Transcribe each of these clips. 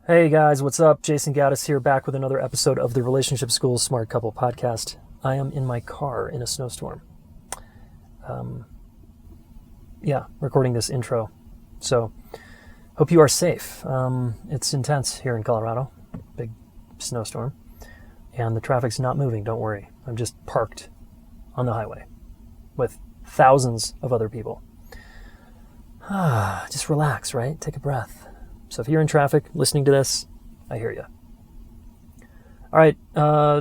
Hey guys, what's up? Jayson Gaddis here, back with another episode of the Relationship School Smart Couple podcast. I am in my car in a snowstorm. Recording this intro. So, hope you are safe. It's intense here in Colorado, big snowstorm, and the traffic's not moving, don't worry. I'm just parked on the highway with thousands of other people. Just relax, right? Take a breath. So if you're in traffic listening to this, I hear you. All right,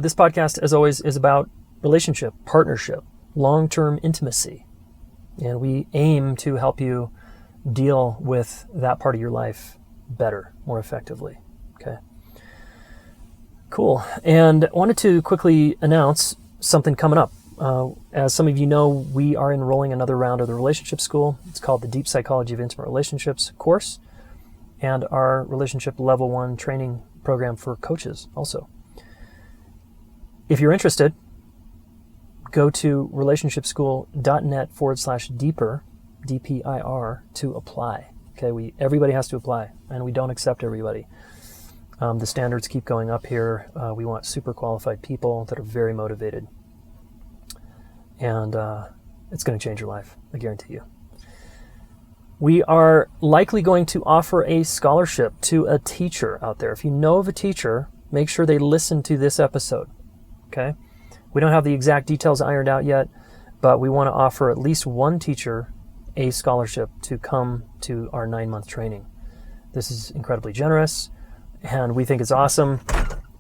this podcast, as always, is about relationship, partnership, long-term intimacy. And we aim to help you deal with that part of your life better, more effectively. Okay. Cool. And I wanted to quickly announce something coming up. As some of you know, we are enrolling another round of the Relationship School. It's called the Deep Psychology of Intimate Relationships course, and our Relationship Level 1 training program for coaches also. If you're interested, go to relationshipschool.net/deeper, DPIR, to apply. Okay, everybody has to apply, and we don't accept everybody. The standards keep going up here. We want super qualified people that are very motivated. And it's going to change your life, I guarantee you. We are likely going to offer a scholarship to a teacher out there. If you know of a teacher, make sure they listen to this episode, okay? We don't have the exact details ironed out yet, but we want to offer at least one teacher a scholarship to come to our 9-month training. This is incredibly generous, and we think it's awesome,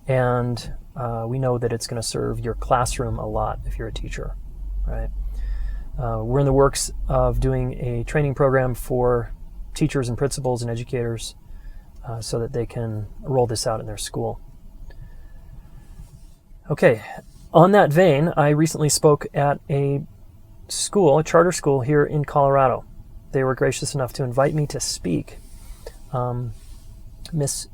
and we know that it's going to serve your classroom a lot if you're a teacher, right? We're in the works of doing a training program for teachers and principals and educators so that they can roll this out in their school. Okay, on that vein, I recently spoke at a charter school here in Colorado. They were gracious enough to invite me to speak. Miss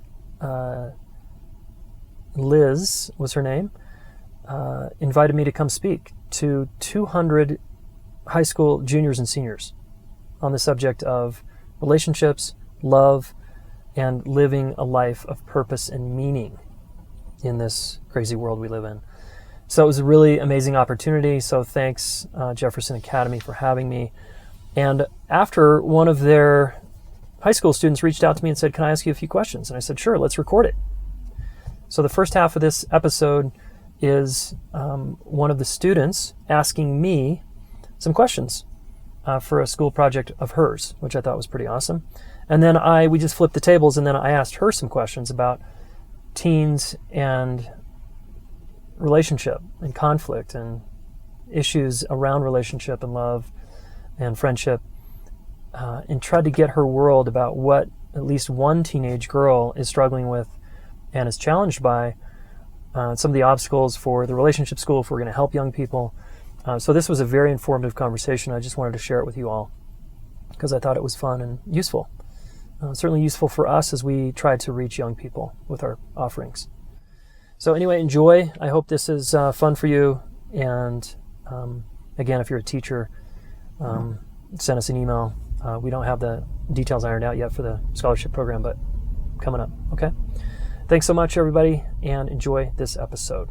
Liz was her name, invited me to come speak to 200 high school juniors and seniors on the subject of relationships, love, and living a life of purpose and meaning in this crazy world we live in. So it was a really amazing opportunity. So thanks, Jefferson Academy, for having me. And after, one of their high school students reached out to me and said, "Can I ask you a few questions?" And I said, "Sure, let's record it." So the first half of this episode is one of the students asking me some questions for a school project of hers, which I thought was pretty awesome. And then we just flipped the tables, and then I asked her some questions about teens and relationship and conflict and issues around relationship and love and friendship, and tried to get her world about what at least one teenage girl is struggling with and is challenged by, some of the obstacles for the relationship school if we're going to help young people. So this was a very informative conversation. I just wanted to share it with you all because I thought it was fun and useful. Certainly useful for us as we try to reach young people with our offerings. So anyway, enjoy. I hope this is fun for you. And again, if you're a teacher, send us an email. We don't have the details ironed out yet for the scholarship program, but coming up, okay? Thanks so much, everybody, and enjoy this episode.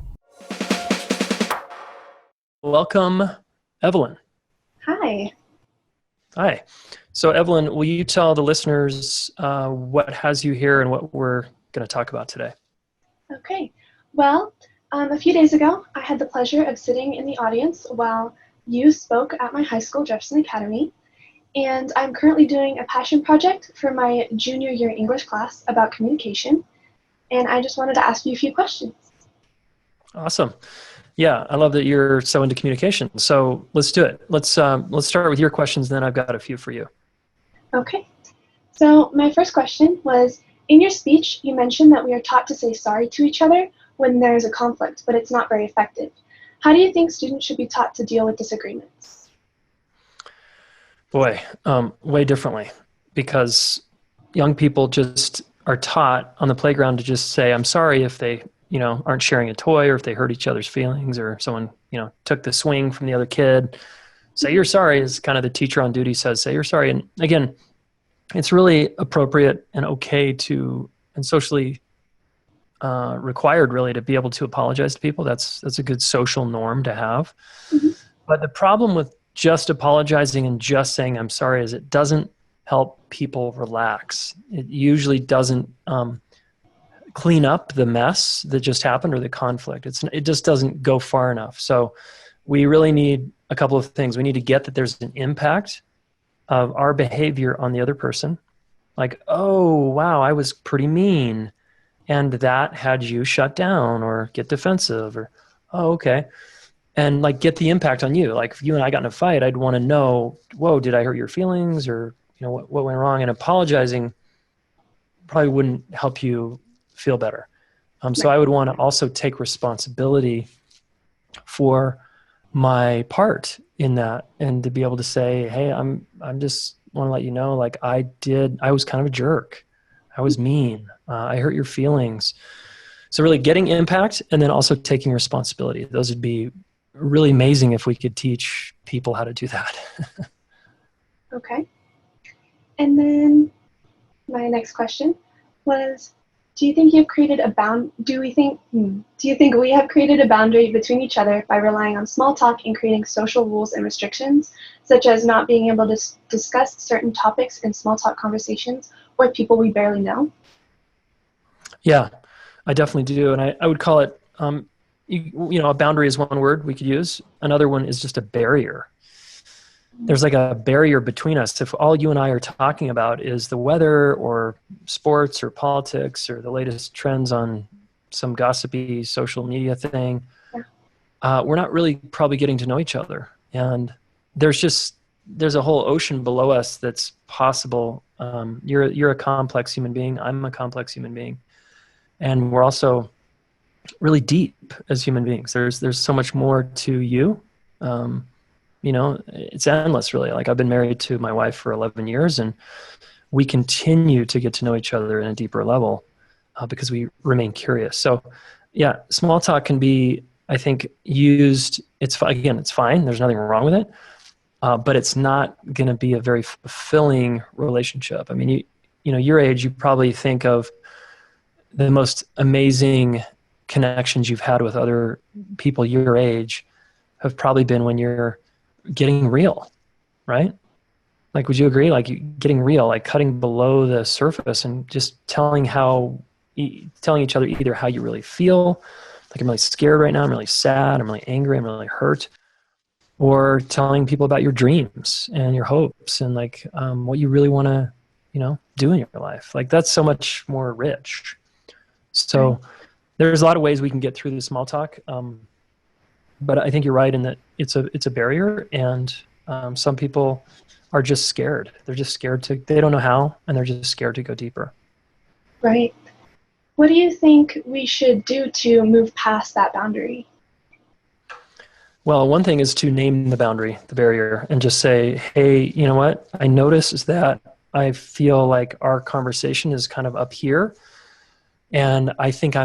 Welcome, Evalyn. Hi. Hi. So, Evalyn, will you tell the listeners what has you here and what we're going to talk about today? Okay. Well, a few days ago, I had the pleasure of sitting in the audience while you spoke at my high school, Jefferson Academy, and I'm currently doing a passion project for my junior year English class about communication, and I just wanted to ask you a few questions. Awesome. Yeah, I love that you're so into communication. So let's do it. Let's start with your questions, then I've got a few for you. Okay. So my first question was, in your speech, you mentioned that we are taught to say sorry to each other when there is a conflict, but it's not very effective. How do you think students should be taught to deal with disagreements? Boy, way differently, because young people just are taught on the playground to just say, "I'm sorry," if they aren't sharing a toy, or if they hurt each other's feelings, or someone, took the swing from the other kid. Say you're sorry is kind of the teacher on duty says, say you're sorry. And again, it's really appropriate and okay to and socially required, really, to be able to apologize to people. That's a good social norm to have. Mhm. But the problem with just apologizing and just saying I'm sorry is it doesn't help people relax. It usually doesn't clean up the mess that just happened or the conflict. It just doesn't go far enough. So we really need a couple of things. We need to get that there's an impact of our behavior on the other person. Like, oh, wow, I was pretty mean. And that had you shut down or get defensive or, oh, okay. And like get the impact on you. Like if you and I got in a fight, I'd want to know, whoa, did I hurt your feelings or, what went wrong? And apologizing probably wouldn't help you feel better. So I would want to also take responsibility for my part in that and to be able to say, hey, I'm just want to let you know, like I was kind of a jerk. I was mean. I hurt your feelings. So really getting impact and then also taking responsibility. Those would be really amazing if we could teach people how to do that. Okay. And then my next question was, do you think we have created a boundary between each other by relying on small talk and creating social rules and restrictions, such as not being able to discuss certain topics in small talk conversations with people we barely know? Yeah, I definitely do. And I would call it, a boundary is one word we could use. Another one is just a barrier. There's like a barrier between us. If all you and I are talking about is the weather or sports or politics or the latest trends on some gossipy social media thing, we're not really probably getting to know each other. And there's a whole ocean below us that's possible. You're a complex human being. I'm a complex human being. And we're also really deep as human beings. There's so much more to you. It's endless, really. Like I've been married to my wife for 11 years and we continue to get to know each other in a deeper level because we remain curious. So yeah, small talk can be, I think, used. It's fine. There's nothing wrong with it. But it's not going to be a very fulfilling relationship. I mean, your age, you probably think of the most amazing connections you've had with other people your age have probably been when you're getting real, right? Like, would you agree? Like getting real, like cutting below the surface and just telling each other either how you really feel, like I'm really scared right now, I'm really sad, I'm really angry, I'm really hurt, or telling people about your dreams and your hopes and like what you really want to, do in your life. Like that's so much more rich. So there's a lot of ways we can get through the small talk. But I think you're right in that it's a barrier, and some people are just scared. They're just scared they don't know how, and they're just scared to go deeper. Right. What do you think we should do to move past that boundary? Well, one thing is to name the boundary, the barrier, and just say, hey, you know what? I notice is that I feel like our conversation is kind of up here. And I think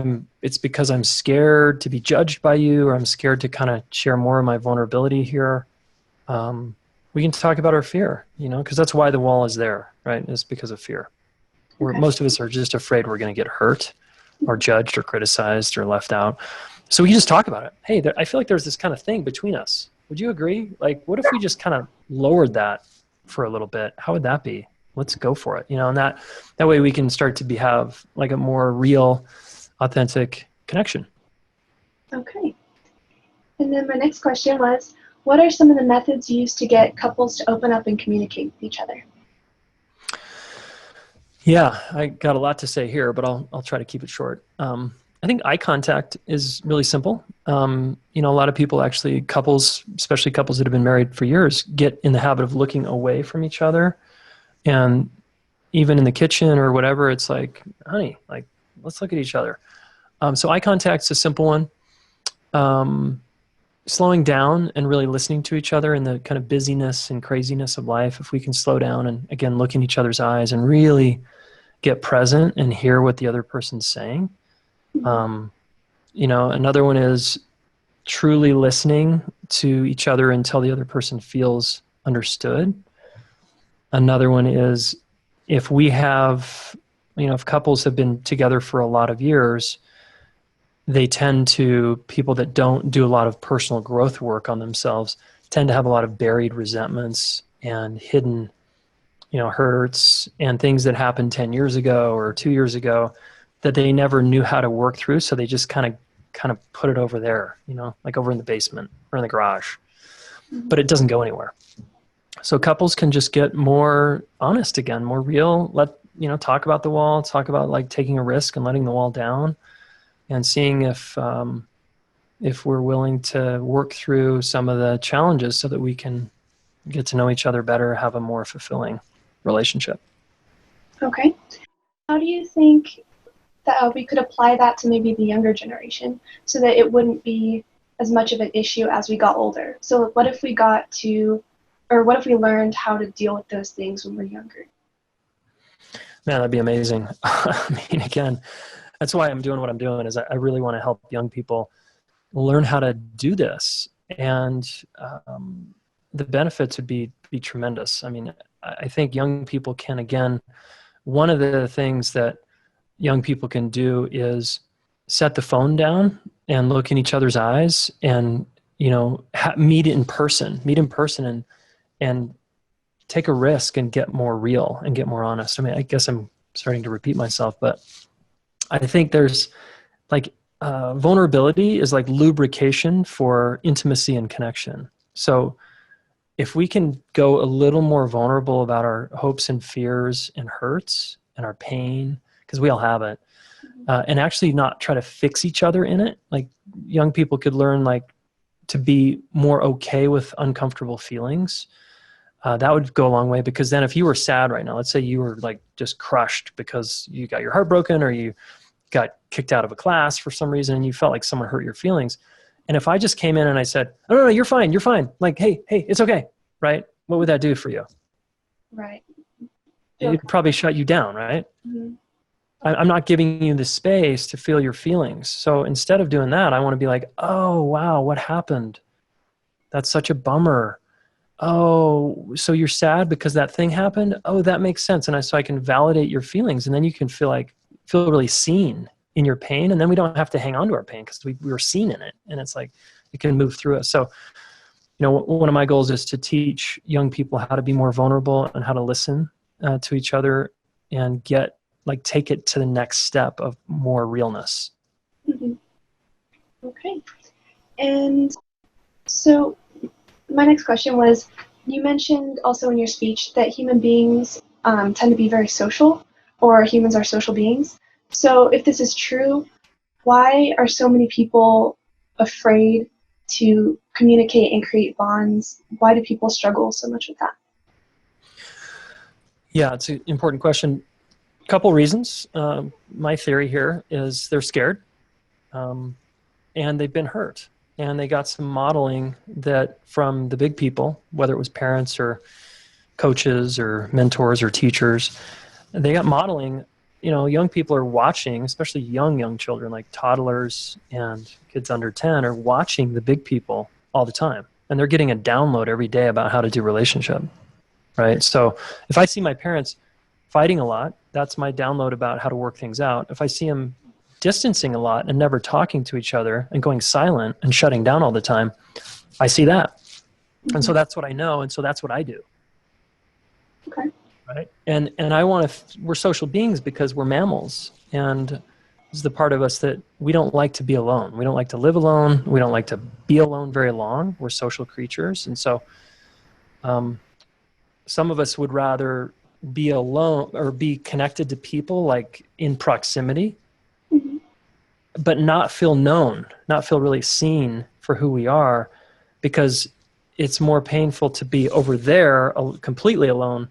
it's because I'm scared to be judged by you, or I'm scared to kind of share more of my vulnerability here. We can talk about our fear, because that's why the wall is there, right? It's because of fear. Okay. Most of us are just afraid we're going to get hurt or judged or criticized or left out. So we can just talk about it. Hey, I feel like there's this kind of thing between us. Would you agree? Like, what if we just kind of lowered that for a little bit? How would that be? Let's go for it. And that way we can start to have like a more real, authentic connection. Okay. And then my next question was, what are some of the methods used to get couples to open up and communicate with each other? Yeah, I got a lot to say here, but I'll try to keep it short. I think eye contact is really simple. A lot of people actually, couples, especially couples that have been married for years, get in the habit of looking away from each other. And even in the kitchen or whatever, it's like, honey, like, let's look at each other. So eye contact's a simple one. Slowing down and really listening to each other in the kind of busyness and craziness of life. If we can slow down and, again, look in each other's eyes and really get present and hear what the other person's saying. Another one is truly listening to each other until the other person feels understood. Another one is if we have if couples have been together for a lot of years, people that don't do a lot of personal growth work on themselves tend to have a lot of buried resentments and hidden, hurts and things that happened 10 years ago or 2 years ago that they never knew how to work through. So they just kind of put it over there, like over in the basement or in the garage, but it doesn't go anywhere. So couples can just get more honest again, more real, talk about the wall, talk about like taking a risk and letting the wall down and seeing if we're willing to work through some of the challenges so that we can get to know each other better, have a more fulfilling relationship. Okay. How do you think that we could apply that to maybe the younger generation so that it wouldn't be as much of an issue as we got older? So what if we learned how to deal with those things when we're younger? Man, that'd be amazing. I mean, again, that's why I'm doing what I'm doing, is I really want to help young people learn how to do this. And the benefits would be tremendous. I mean, I think young people can, again, one of the things that young people can do is set the phone down and look in each other's eyes and, meet in person and take a risk and get more real and get more honest. I mean, I guess I'm starting to repeat myself, but I think there's like vulnerability is like lubrication for intimacy and connection. So if we can go a little more vulnerable about our hopes and fears and hurts and our pain, because we all have it, and actually not try to fix each other in it. Like young people could learn like to be more okay with uncomfortable feelings. That would go a long way, because then if you were sad right now, let's say you were like just crushed because you got your heart broken or you got kicked out of a class for some reason and you felt like someone hurt your feelings. And if I just came in and I said, oh, no, you're fine. Like, hey, it's okay. Right? What would that do for you? Right. It'd probably shut you down, right? Mm-hmm. I'm not giving you the space to feel your feelings. So instead of doing that, I want to be like, oh, wow, what happened? That's such a bummer. Oh, so you're sad because that thing happened? Oh, that makes sense. And so I can validate your feelings, and then you can feel really seen in your pain. And then we don't have to hang on to our pain because we were seen in it. And it's like, it can move through us. So, one of my goals is to teach young people how to be more vulnerable and how to listen to each other and take it to the next step of more realness. Mm-hmm. Okay. And so my next question was, you mentioned also in your speech that human beings tend to be very social, or humans are social beings. So if this is true, why are so many people afraid to communicate and create bonds? Why do people struggle so much with that? Yeah, it's an important question. A couple reasons. My theory here is they're scared and they've been hurt. And they got some modeling that from the big people, whether it was parents or coaches or mentors or teachers, they got modeling. Young people are watching, especially young children, like toddlers and kids under 10 are watching the big people all the time. And they're getting a download every day about how to do relationship, right? So if I see my parents fighting a lot, that's my download about how to work things out. If I see them distancing a lot and never talking to each other and going silent and shutting down all the time, I see that. Mm-hmm. And so that's what I know. And so that's what I do. Okay. Right. And we're social beings because we're mammals. And this is the part of us that we don't like to be alone. We don't like to live alone. We don't like to be alone very long. We're social creatures. And so some of us would rather be alone or be connected to people like in proximity, mm-hmm. but not feel known, not feel really seen for who we are, because it's more painful to be over there completely alone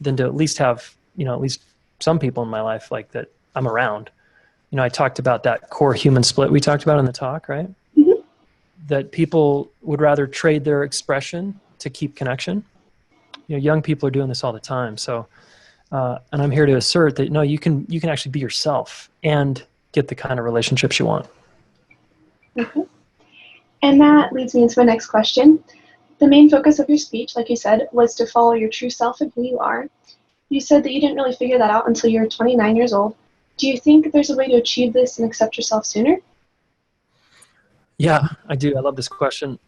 than to at least have, at least some people in my life like that I'm around. I talked about that core human split we talked about in the talk, right? Mm-hmm. That people would rather trade their expression to keep connection. Young people are doing this all the time. So, and I'm here to assert that, no, you can actually be yourself and get the kind of relationships you want. Mm-hmm. And that leads me into my next question. The main focus of your speech, like you said, was to follow your true self and who you are. You said that you didn't really figure that out until you were 29 years old. Do you think there's a way to achieve this and accept yourself sooner? Yeah, I do. I love this question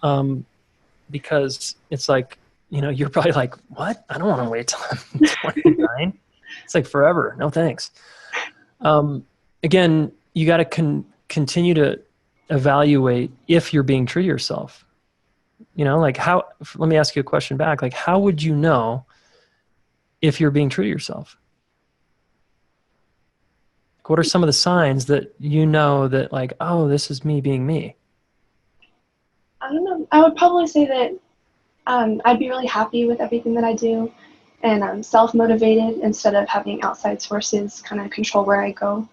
because it's like, you're probably like, what? I don't want to wait till I'm 29. It's like forever. No, thanks. Again, you got to continue to evaluate if you're being true to yourself. Like let me ask you a question back. Like, how would you know if you're being true to yourself? What are some of the signs that you know that like, oh, this is me being me? I don't know. I would probably say that I'd be really happy with everything that I do, and I'm self-motivated instead of having outside sources kind of control where I go.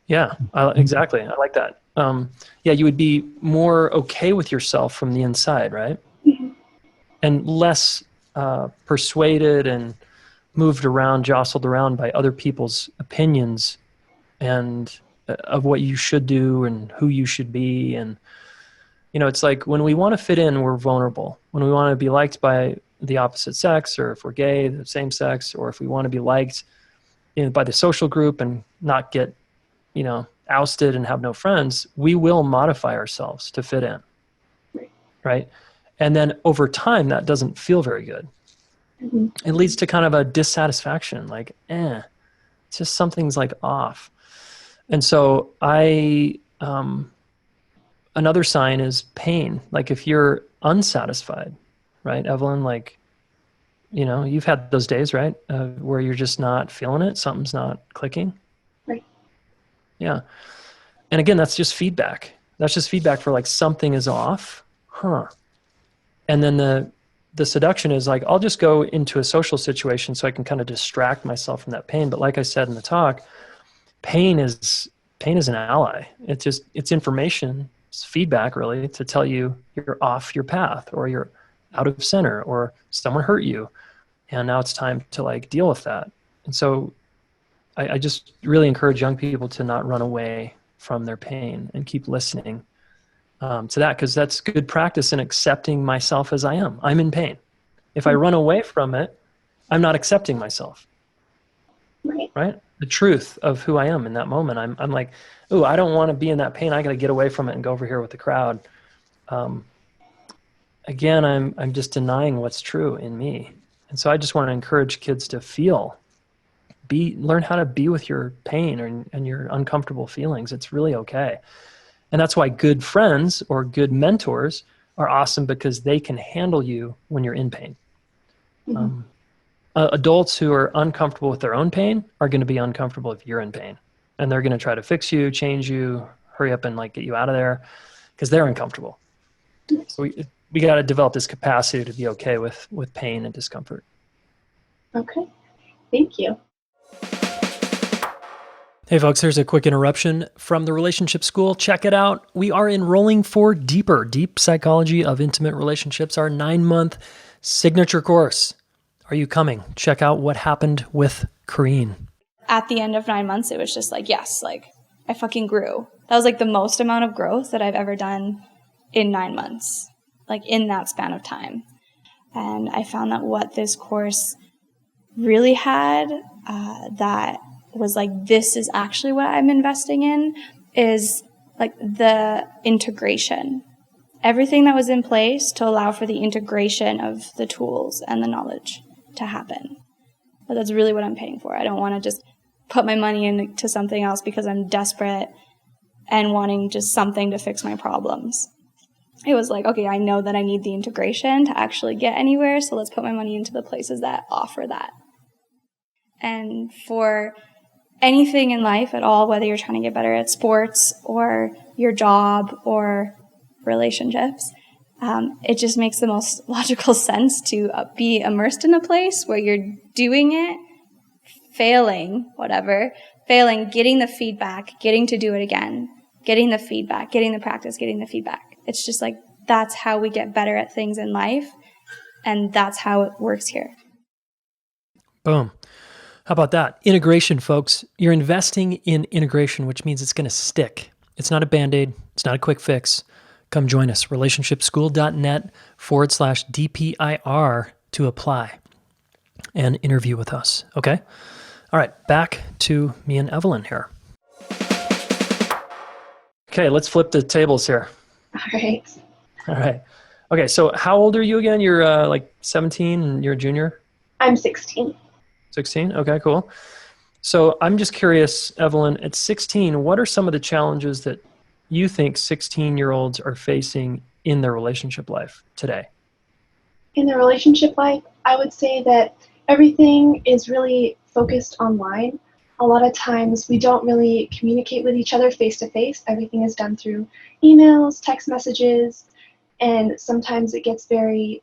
Yeah, exactly. I like that. Yeah, you would be more okay with yourself from the inside, right? Mm-hmm. And less persuaded and moved around, jostled around by other people's opinions and of what you should do and who you should be. And, it's like when we want to fit in, we're vulnerable. When we want to be liked by the opposite sex, or if we're gay, the same sex, or if we want to be liked by the social group and not get, ousted and have no friends, we will modify ourselves to fit in. Right. And then over time, that doesn't feel very good. Mm-hmm. It leads to kind of a dissatisfaction, like, it's just something's like off. And so another sign is pain. Like if you're unsatisfied, right, Evalyn, like, you've had those days, right, where you're just not feeling it. Something's not clicking. Right. Yeah. And again, that's just feedback. That's just feedback for like something is off. And then the seduction is like, I'll just go into a social situation so I can kind of distract myself from that pain. But like I said in the talk, pain is an ally. It's information. It's feedback really to tell you you're off your path or you're out of center or someone hurt you. And now it's time to like deal with that. And so I just really encourage young people to not run away from their pain and keep listening to that, because that's good practice in accepting myself as I am. I'm in pain. If I run away from it, I'm not accepting myself. Right? The truth of who I am in that moment. I'm like, ooh, I don't want to be in that pain. I got to get away from it and go over here with the crowd. Again, I'm just denying what's true in me. And so I just want to encourage kids to learn how to be with your pain and your uncomfortable feelings. It's really okay. And that's why good friends or good mentors are awesome, because they can handle you when you're in pain. Mm-hmm. Adults who are uncomfortable with their own pain are going to be uncomfortable if you're in pain. And they're going to try to fix you, change you, hurry up and like get you out of there because they're uncomfortable. So we got to develop this capacity to be okay with pain and discomfort. Okay. Thank you. Hey folks, here's a quick interruption from the Relationship School. Check it out. We are enrolling for Deep Psychology of Intimate Relationships, our 9-month signature course. Are you coming? Check out what happened with Kareen. At the end of 9 months, it was just like, yes, like I fucking grew. That was like the most amount of growth that I've ever done in 9 months, like in that span of time. And I found that what this course really had that was like, this is actually what I'm investing in, is like the integration. Everything that was in place to allow for the integration of the tools and the knowledge to happen. But that's really what I'm paying for. I don't want to just put my money into something else because I'm desperate and wanting just something to fix my problems. It was like, okay, I know that I need the integration to actually get anywhere, so let's put my money into the places that offer that. And for anything in life at all, whether you're trying to get better at sports or your job or relationships, it just makes the most logical sense to be immersed in a place where you're doing it, failing, getting the feedback, getting to do it again, getting the feedback, getting the practice, getting the feedback. It's just like, that's how we get better at things in life, and that's how it works here. Boom. How about that? Integration, folks. You're investing in integration, which means it's going to stick. It's not a Band-Aid. It's not a quick fix. Come join us, relationshipschool.net/DPIR to apply. and interview with us. Okay? All right, back to me and Evalyn here. Okay, let's flip the tables here. All right. All right. Okay, so how old are you again? You're like 17 and you're a junior? I'm 16. 16? Okay, cool. So I'm just curious, Evalyn, at 16, what are some of the challenges that you think 16-year-olds are facing in their relationship life today? In the relationship life, I would say that everything is really focused online. A lot of times we don't really communicate with each other face to face. Everything is done through emails, text messages, and sometimes it gets very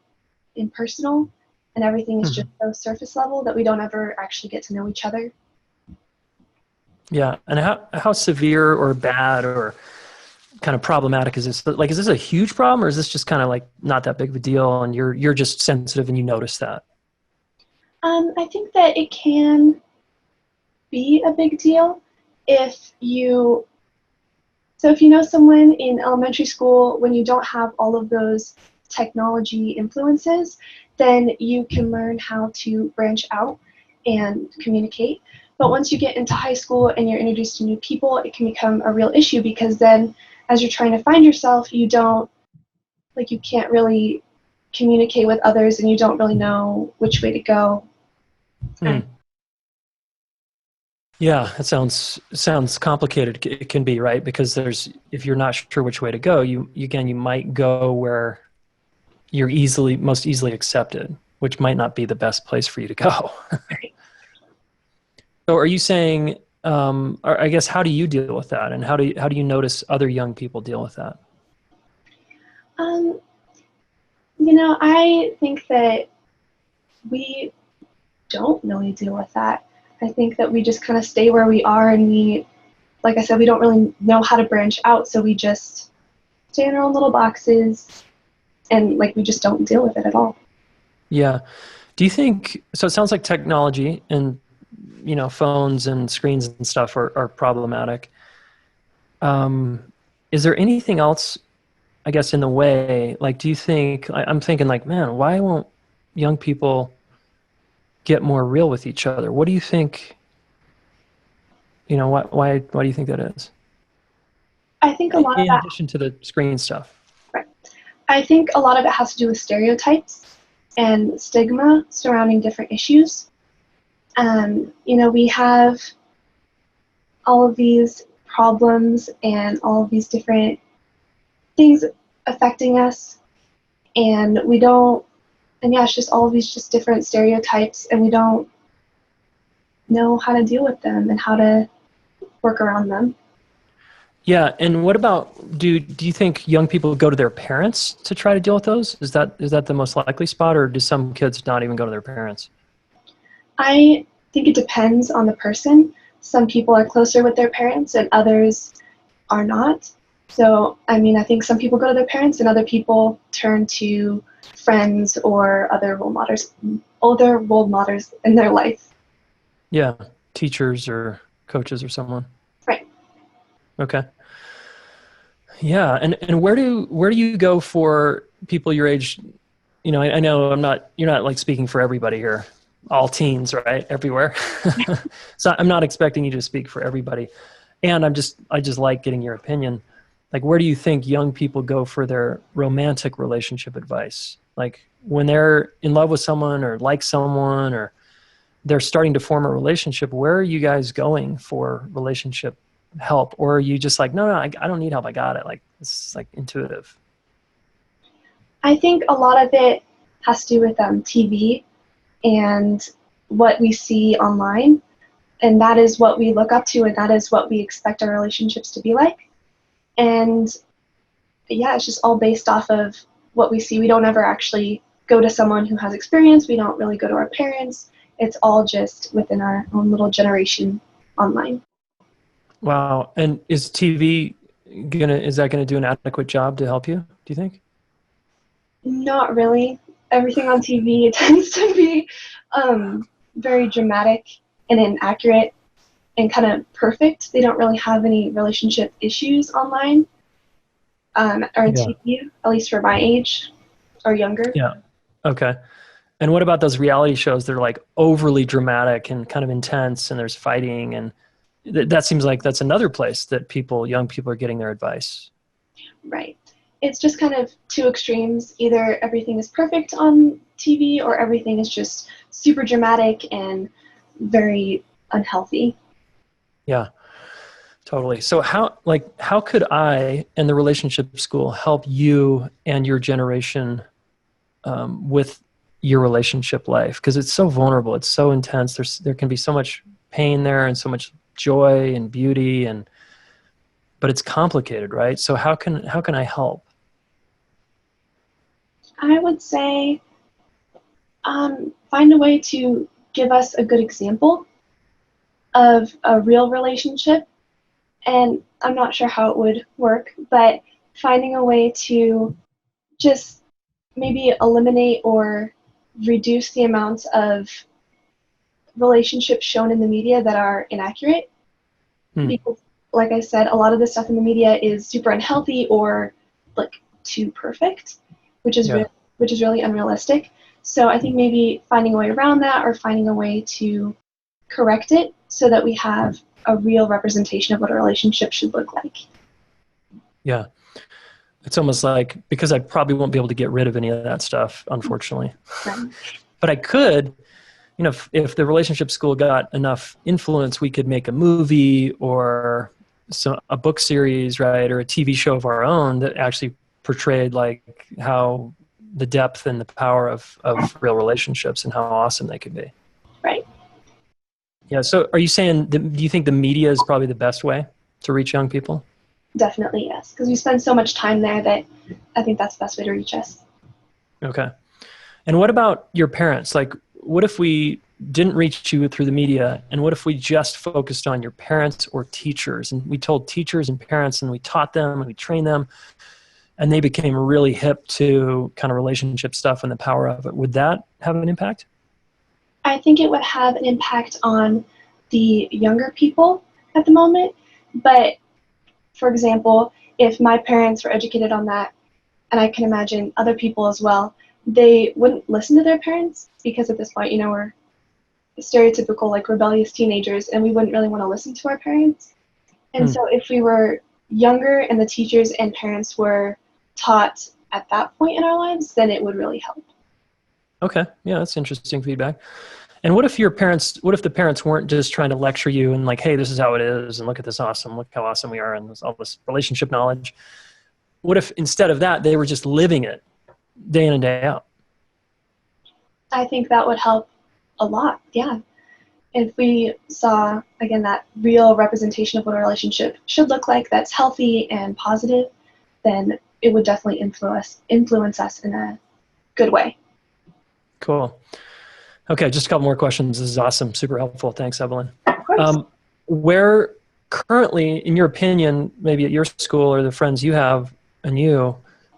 impersonal and everything is just so surface level that we don't ever actually get to know each other. Yeah, and how severe or bad or kind of problematic is this? Like, is this a huge problem, or is this just kind of like not that big of a deal, and you're just sensitive and you notice that? I think that it can be a big deal if you know someone in elementary school, when you don't have all of those technology influences, then you can learn how to branch out and communicate. But once you get into high school and you're introduced to new people, it can become a real issue, because then as you're trying to find yourself, you can't really communicate with others and you don't really know which way to go. Yeah, it sounds complicated. It can be, right? Because if you're not sure which way to go, you might go where you're most easily accepted, which might not be the best place for you to go. So are you saying, or I guess, how do you deal with that? And how do you notice other young people deal with that? I think that we don't really deal with that. I think that we just kind of stay where we are, and like I said, we don't really know how to branch out, so we just stay in our own little boxes, and we just don't deal with it at all. Yeah. Do you think, so it sounds like technology and, phones and screens and stuff are problematic. Is there anything else, I guess, in the way? Like, do you think, I'm thinking like, man, why won't young people get more real with each other? What do you think, why do you think that is? I think a lot of In that, addition to the screen stuff. right. I think a lot of it has to do with stereotypes and stigma surrounding different issues. We have all of these problems and all of these different things affecting us, and it's just all of these just different stereotypes, and we don't know how to deal with them and how to work around them. Yeah, and what about, do you think young people go to their parents to try to deal with those? Is that the most likely spot, or do some kids not even go to their parents? I think it depends on the person. Some people are closer with their parents and others are not. So, I think some people go to their parents and other people turn to friends or other role models in their life. Yeah, teachers or coaches or someone. Right. Okay. Yeah, and where do you go for people your age? I know you're not like speaking for everybody here, all teens, right? Everywhere. So I'm not expecting you to speak for everybody. And I just like getting your opinion. Like, where do you think young people go for their romantic relationship advice? Like, when they're in love with someone or like someone, or they're starting to form a relationship, where are you guys going for relationship help? Or are you just like, no, I don't need help, I got it? Like, it's like intuitive. I think a lot of it has to do with TV and what we see online, and that is what we look up to, and that is what we expect our relationships to be like. And yeah, it's just all based off of what we see. We don't ever actually go to someone who has experience. We don't really go to our parents. It's all just within our own little generation online. Wow. And is TV gonna do an adequate job to help you, do you think? Not really. Everything on TV tends to be very dramatic and inaccurate and kind of perfect. They don't really have any relationship issues online or on TV, at least for my age or younger. Yeah. Okay. And what about those reality shows that are like overly dramatic and kind of intense and there's fighting, and that seems like that's another place that young people are getting their advice. Right. It's just kind of two extremes. Either everything is perfect on TV or everything is just super dramatic and very unhealthy. Yeah, totally. So how could I and the relationship school help you and your generation with your relationship life? Because it's so vulnerable. It's so intense. There can be so much pain there and so much joy and beauty, but it's complicated, right? So how can I help? I would say find a way to give us a good example of a real relationship. And I'm not sure how it would work, but finding a way to just maybe eliminate or reduce the amount of relationships shown in the media that are inaccurate. Because, like I said, a lot of the stuff in the media is super unhealthy or like too perfect, which is really unrealistic. So I think maybe finding a way around that, or finding a way to correct it so that we have a real representation of what a relationship should look like. Yeah. It's almost like, because I probably won't be able to get rid of any of that stuff, unfortunately. Right. But I could, if the relationship school got enough influence, we could make a movie or a book series, right? Or a TV show of our own that actually portrayed like how the depth and the power of real relationships and how awesome they could be. Right. Yeah. So are you saying, do you think the media is probably the best way to reach young people? Definitely, yes. Because we spend so much time there that I think that's the best way to reach us. Okay. And what about your parents? Like, what if we didn't reach you through the media, and what if we just focused on your parents or teachers, and we told teachers and parents and we taught them and we trained them, and they became really hip to kind of relationship stuff and the power of it? Would that have an impact? I think it would have an impact on the younger people at the moment. But, for example, if my parents were educated on that, and I can imagine other people as well, they wouldn't listen to their parents, because at this point, we're stereotypical, like, rebellious teenagers, and we wouldn't really want to listen to our parents. And so if we were younger and the teachers and parents were taught at that point in our lives, then it would really help. Okay. Yeah, that's interesting feedback. And what if the parents weren't just trying to lecture you and like, hey, this is how it is, and look how awesome we are, and all this relationship knowledge? What if instead of that, they were just living it day in and day out? I think that would help a lot, yeah. If we saw, again, that real representation of what a relationship should look like that's healthy and positive, then it would definitely influence us in a good way. Cool. Okay, just a couple more questions. This is awesome. Super helpful. Thanks, Evalyn. Of course. Where currently, in your opinion, maybe at your school or the friends you have and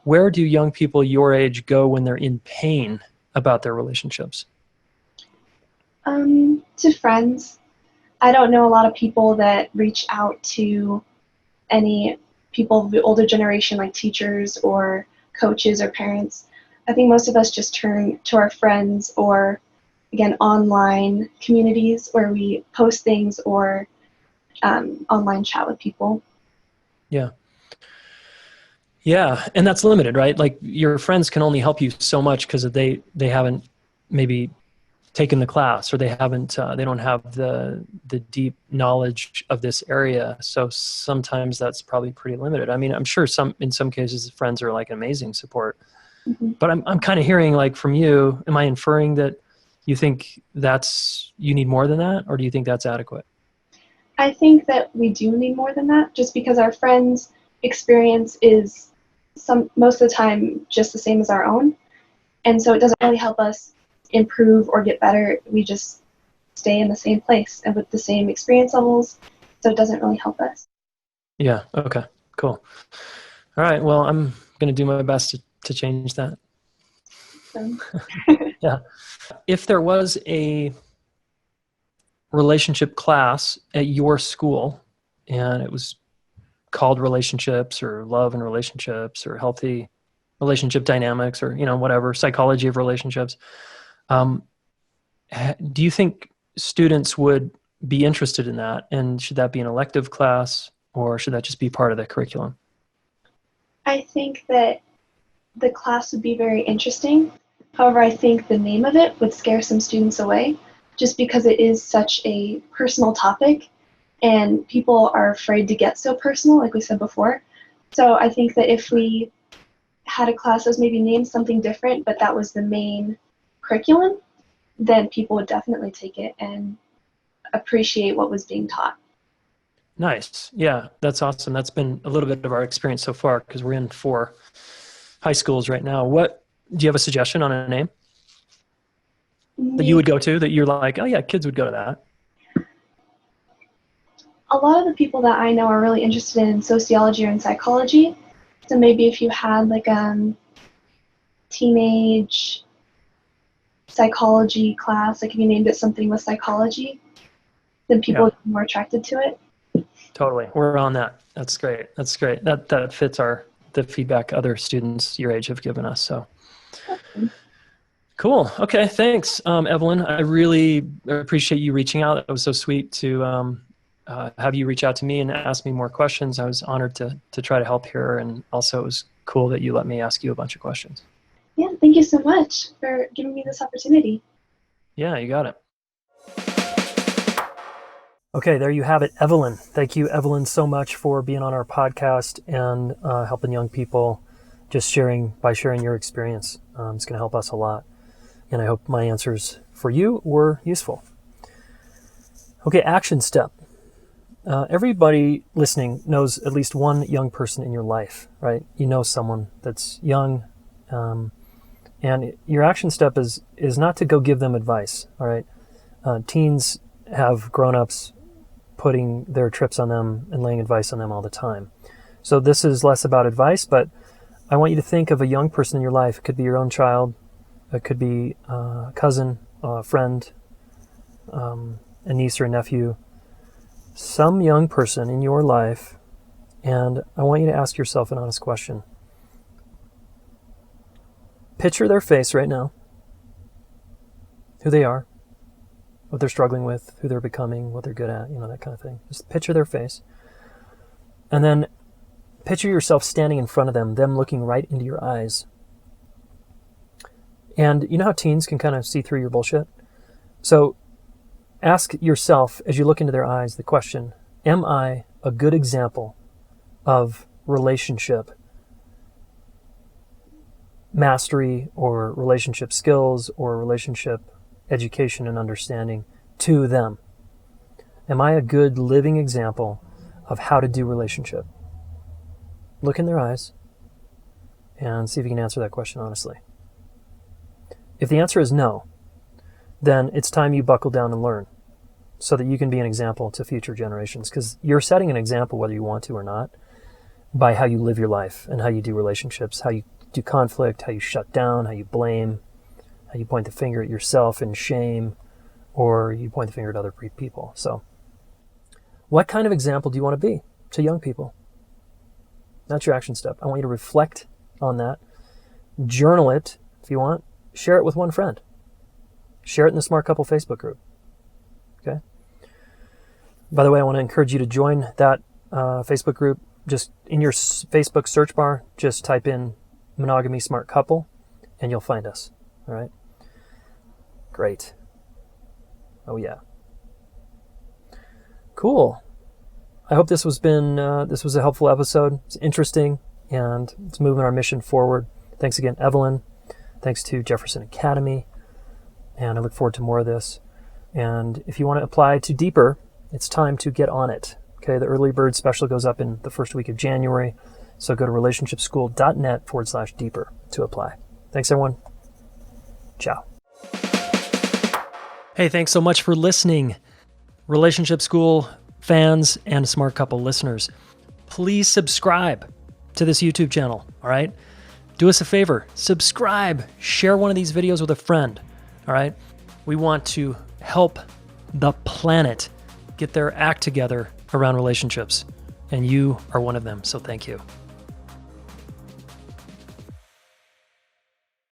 where do young people your age go when they're in pain about their relationships? To friends. I don't know a lot of people that reach out to any people of the older generation, like teachers or coaches or parents. I think most of us just turn to our friends or, again, online communities where we post things or online chat with people. Yeah. Yeah, and that's limited, right? Like, your friends can only help you so much because they haven't maybe taken the class, or they don't have the deep knowledge of this area. So sometimes that's probably pretty limited. I mean, I'm sure in some cases friends are like amazing support. Mm-hmm. But I'm kind of hearing, like, from you, am I inferring that you think you need more than that, or do you think that's adequate? I think that we do need more than that, just because our friends' experience is most of the time just the same as our own. And so it doesn't really help us improve or get better. We just stay in the same place and with the same experience levels. So it doesn't really help us. Yeah. Okay, cool. All right. Well, I'm going to do my best to change that. Yeah. If there was a relationship class at your school and it was called relationships or love and relationships or healthy relationship dynamics or, whatever, psychology of relationships, Do you think students would be interested in that? And should that be an elective class, or should that just be part of the curriculum? I think that the class would be very interesting. However, I think the name of it would scare some students away just because it is such a personal topic and people are afraid to get so personal, like we said before. So I think that if we had a class that was maybe named something different, but that was the main curriculum, then people would definitely take it and appreciate what was being taught. Nice. Yeah, that's awesome. That's been a little bit of our experience so far because we're in 4 high schools right now. Do you have a suggestion on a name that you would go to that you're like, oh yeah, kids would go to that? A lot of the people that I know are really interested in sociology or in psychology. So maybe if you had like a teenage psychology class, like if you named it something with psychology, then people would be more attracted to it. Totally. We're on that. That's great. That's great. That fits the feedback other students your age have given us. So cool. Okay. Thanks, Evalyn. I really appreciate you reaching out. It was so sweet to have you reach out to me and ask me more questions. I was honored to try to help here. And also it was cool that you let me ask you a bunch of questions. Yeah. Thank you so much for giving me this opportunity. Yeah, you got it. Okay, there you have it, Evalyn. Thank you, Evalyn, so much for being on our podcast and helping young people, just sharing your experience. It's going to help us a lot. And I hope my answers for you were useful. Okay, action step. Everybody listening knows at least one young person in your life, right? You know someone that's young. And your action step is not to go give them advice, all right? Teens have grown-ups putting their trips on them and laying advice on them all the time. So this is less about advice, but I want you to think of a young person in your life. It could be your own child. It could be a cousin, a friend, a niece or a nephew, some young person in your life. And I want you to ask yourself an honest question. Picture their face right now, who they are, what they're struggling with, who they're becoming, what they're good at, that kind of thing. Just picture their face. And then picture yourself standing in front of them looking right into your eyes. And you know how teens can kind of see through your bullshit? So ask yourself, as you look into their eyes, the question, am I a good example of relationship mastery or relationship skills or relationship education and understanding to them? Am I a good living example of how to do relationship? Look in their eyes and see if you can answer that question honestly. If the answer is no, then it's time you buckle down and learn so that you can be an example to future generations, because you're setting an example whether you want to or not by how you live your life and how you do relationships, how you do conflict, how you shut down, how you blame, how you point the finger at yourself in shame, or you point the finger at other people. So what kind of example do you want to be to young people? That's your action step. I want you to reflect on that. Journal it if you want. Share it with one friend. Share it in the Smart Couple Facebook group. Okay? By the way, I want to encourage you to join that Facebook group. Just in your Facebook search bar, just type in Monogamy Smart Couple and you'll find us. All right? Great. Oh yeah. Cool. I hope this was a helpful episode. It's interesting and it's moving our mission forward. Thanks again, Evalyn. Thanks to Jefferson Academy. And I look forward to more of this. And if you want to apply to Deeper, it's time to get on it. Okay, the early bird special goes up in the first week of January. So go to relationshipschool.net/deeper to apply. Thanks, everyone. Ciao. Hey, thanks so much for listening. Relationship School fans and Smart Couple listeners, please subscribe to this YouTube channel, all right? Do us a favor, subscribe, share one of these videos with a friend, all right? We want to help the planet get their act together around relationships, and you are one of them, so thank you.